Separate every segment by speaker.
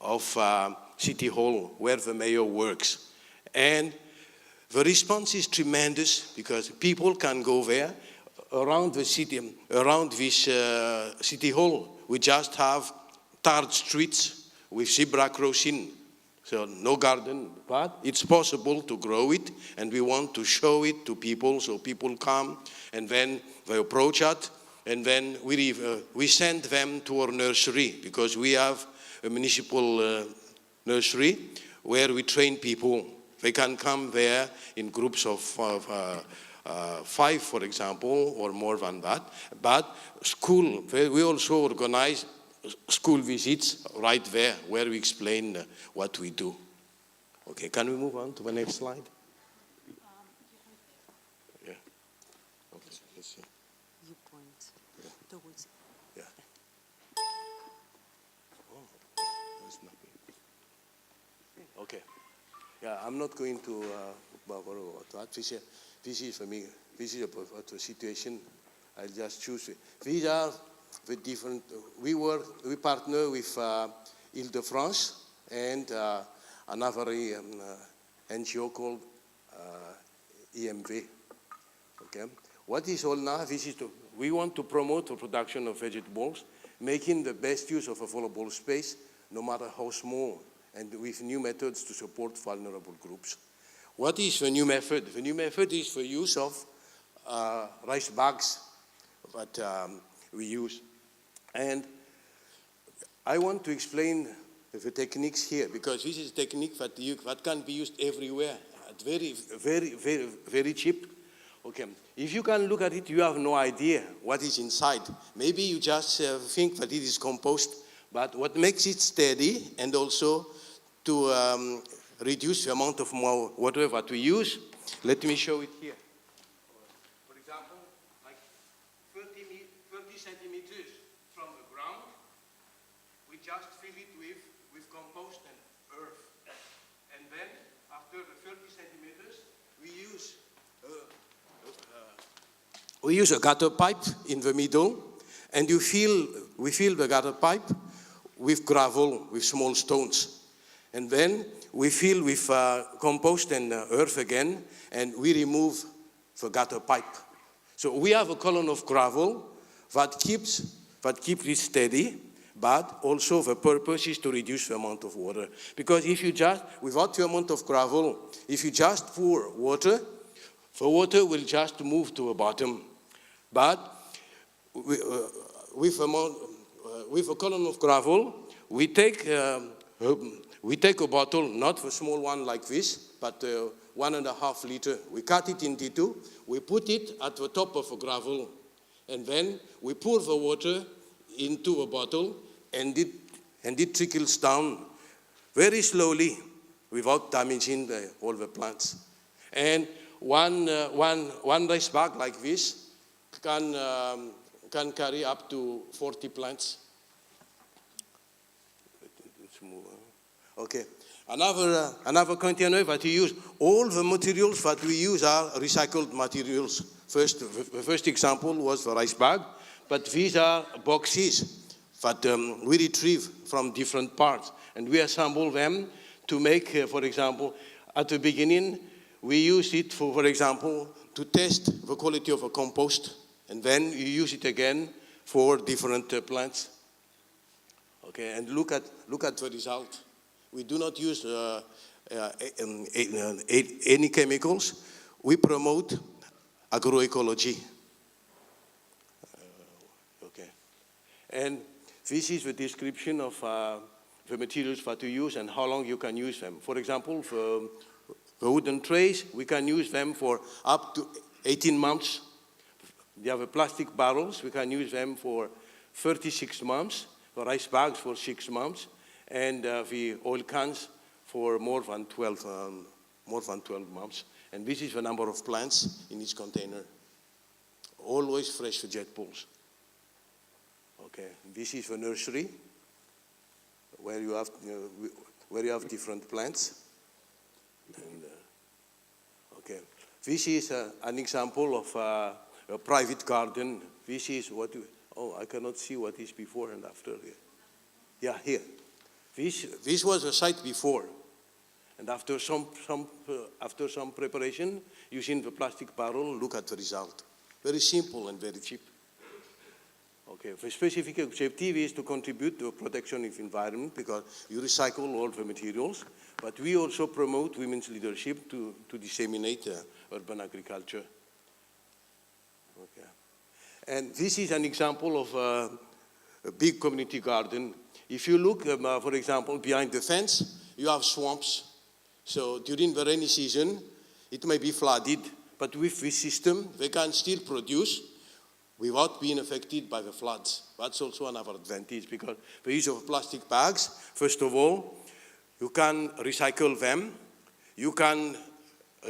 Speaker 1: of City Hall, where the mayor works. And the response is tremendous because people can go there around the city, around this City Hall. We just have tarred streets with zebra crossing. So no garden, but it's possible to grow it, and we want to show it to people, so people come, and then they approach us, and then we send them to our nursery, because we have a municipal nursery where we train people. They can come there in groups of 5, for example, or more than that. But school, we also organize school visits right there, where we explain what we do. Okay, can we move on to the next slide? Yeah. Okay, let's see.
Speaker 2: You point towards.
Speaker 1: Yeah. Oh, there's nothing. Okay. Yeah, I'm not going to bother about that. This is for me. This is about the situation. I'll just choose it. These are the different. We partner with Île-de-France and another NGO called EMV. Okay. What is all now? This is we want to promote the production of vegetables, making the best use of available space, no matter how small, and with new methods to support vulnerable groups. What is the new method? The new method is the use of rice bags that we use. And I want to explain the techniques here, because this is a technique that can be used everywhere, at very, very, very, very cheap. Okay, if you can look at it, you have no idea what is inside. Maybe you just think that it is compost, but what makes it steady and also to reduce the amount of more water that we use, let me show it here. For example, like 30 centimeters from the ground, we just fill it with compost and earth. And then, after the 30 centimeters, we use a gutter pipe in the middle, and we fill the gutter pipe with gravel, with small stones. And then we fill with compost and earth again, and we remove the gutter pipe. So we have a column of gravel that keeps it steady, but also the purpose is to reduce the amount of water. Because if you just, without the amount of gravel, if you just pour water, the water will just move to the bottom. But with a column of gravel, we take a bottle, not a small one like this, but 1.5 liter. We cut it into 2. We put it at the top of a gravel, and then we pour the water into a bottle, and it trickles down very slowly without damaging all the plants. And one rice bag like this can carry up to 40 plants. Let's move on. Okay. Another container that we use, all the materials that we use are recycled materials. The first example was the rice bag, but these are boxes that we retrieve from different parts, and we assemble them to make, for example, at the beginning, we use it for example, to test the quality of a compost, and then you use it again for different plants. Okay, and look at the result. We do not use any chemicals. We promote agroecology. Okay, and this is the description of the materials that we use and how long you can use them. For example, for the wooden trays, we can use them for up to 18 months. The other plastic barrels, we can use them for 36 months. The rice bags for 6 months, and the oil cans for more than 12 months. And this is the number of plants in each container. Always fresh vegetables. Okay, this is the nursery where you have different plants. And, okay, this is an example of a private garden. This is what. I cannot see what is before and after here. Yeah, here. This was a site before. And after some preparation, using the plastic barrel, look at the result. Very simple and very cheap. Okay, the specific objective is to contribute to protection of environment because you recycle all the materials, but we also promote women's leadership to disseminate urban agriculture. Okay. And this is an example of a big community garden. If you look, for example, behind the fence, you have swamps. So during the rainy season, it may be flooded, but with this system, they can still produce without being affected by the floods. That's also another advantage because the use of plastic bags, first of all, you can recycle them, you can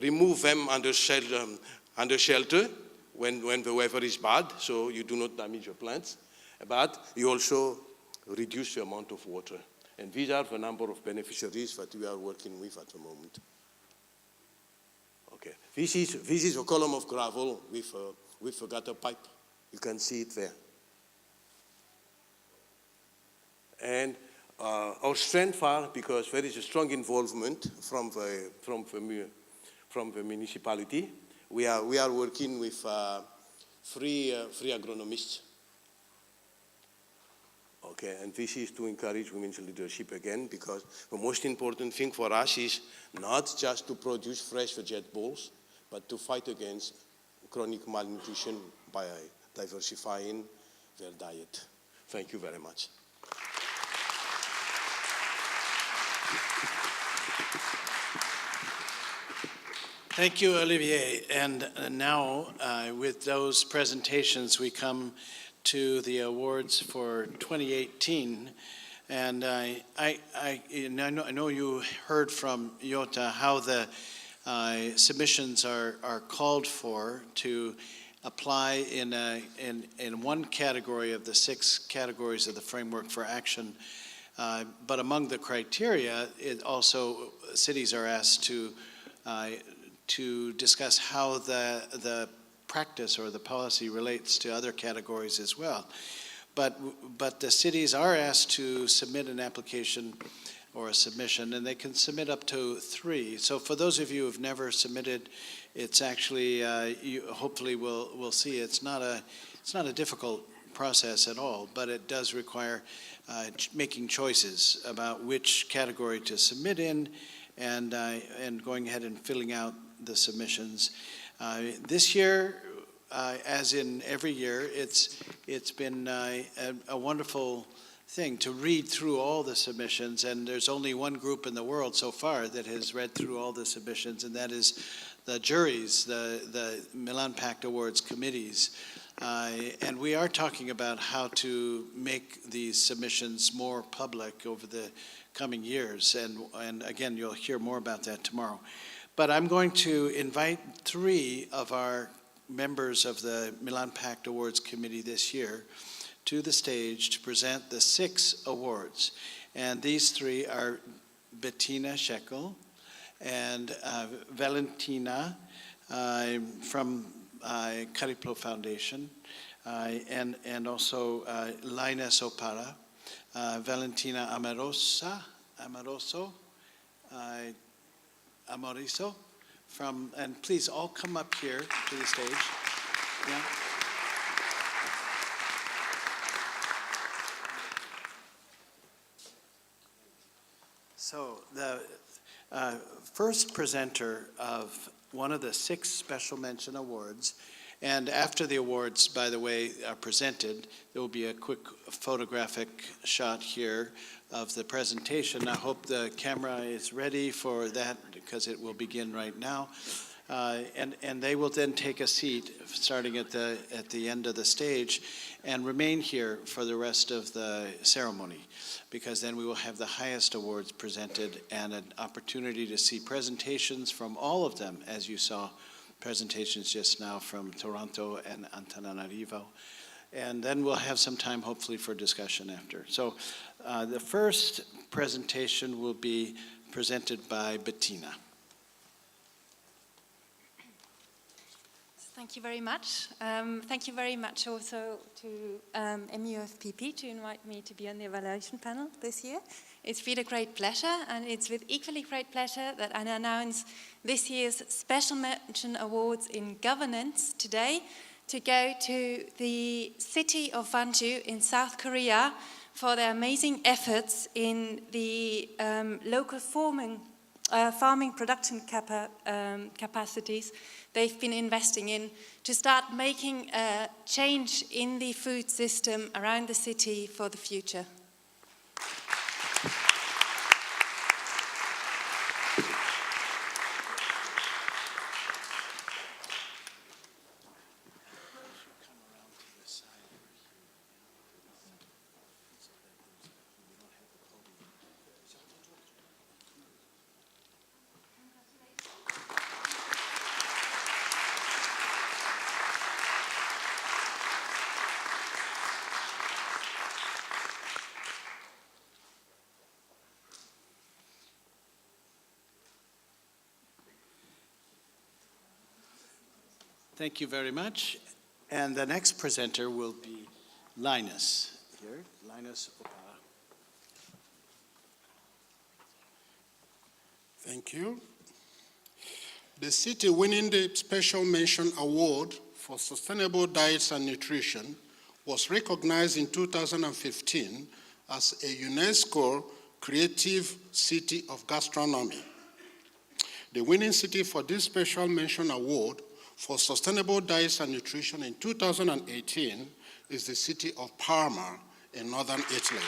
Speaker 1: remove them under shelter when the weather is bad, so you do not damage your plants, but you also reduce the amount of water. And these are the number of beneficiaries that we are working with at the moment. Okay, this is a column of gravel with a gutter pipe. You can see it there. And our strength are because there is a strong involvement from the municipality. We are working with three agronomists. Okay, and this is to encourage women's leadership again, because the most important thing for us is not just to produce fresh vegetables, but to fight against chronic malnutrition by diversifying their diet. Thank you very much.
Speaker 3: Thank you, Olivier. And now, with those presentations, we come to the awards for 2018. And I know you heard from Jota how the submissions are called for to apply in one category of the 6 categories of the framework for action. But among the criteria, cities are asked to discuss how the practice or the policy relates to other categories as well. But the cities are asked to submit an application or a submission, and they can submit up to 3. So for those of you who've never submitted, it's actually, you hopefully will see it's not a difficult process at all, but it does require making choices about which category to submit in and going ahead and filling out the submissions. This year, as in every year, it's been a wonderful thing to read through all the submissions, and there's only one group in the world so far that has read through all the submissions, and that is the juries, the Milan Pact Awards committees. And we are talking about how to make these submissions more public over the coming years, and again, you'll hear more about that tomorrow. But I'm going to invite 3 of our members of the Milan Pact Awards Committee this year to the stage to present the 6 awards. And these 3 are Bettina Scheckel and Valentina from Cariplo Foundation, and also Laina Sopara, Valentina Amoroso, from, and please all come up here to the stage. Yeah. So the first presenter of one of the 6 special mention awards, and after the awards, by the way, are presented, there will be a quick photographic shot here of the presentation. I hope the camera is ready for that because it will begin right now. And they will then take a seat starting at the end of the stage and remain here for the rest of the ceremony, because then we will have the highest awards presented and an opportunity to see presentations from all of them, as you saw presentations just now from Toronto and Antananarivo. And then we'll have some time, hopefully, for discussion after. So the first presentation will be presented by Bettina.
Speaker 4: Thank you very much. Thank you very much also to MUFPP to invite me to be on the evaluation panel this year. It's been a great pleasure, and it's with equally great pleasure that I announce this year's Special Mention Awards in Governance today to go to the city of Gwangju in South Korea for their amazing efforts in the local farming production capacities they've been investing in to start making a change in the food system around the city for the future.
Speaker 3: Thank you very much. And the next presenter will be Linus. Here, Linus Opara.
Speaker 5: Thank you. The city winning the Special Mention Award for Sustainable Diets and Nutrition was recognized in 2015 as a UNESCO Creative City of Gastronomy. The winning city for this Special Mention Award for Sustainable Diets and Nutrition in 2018 is the city of Parma in northern Italy.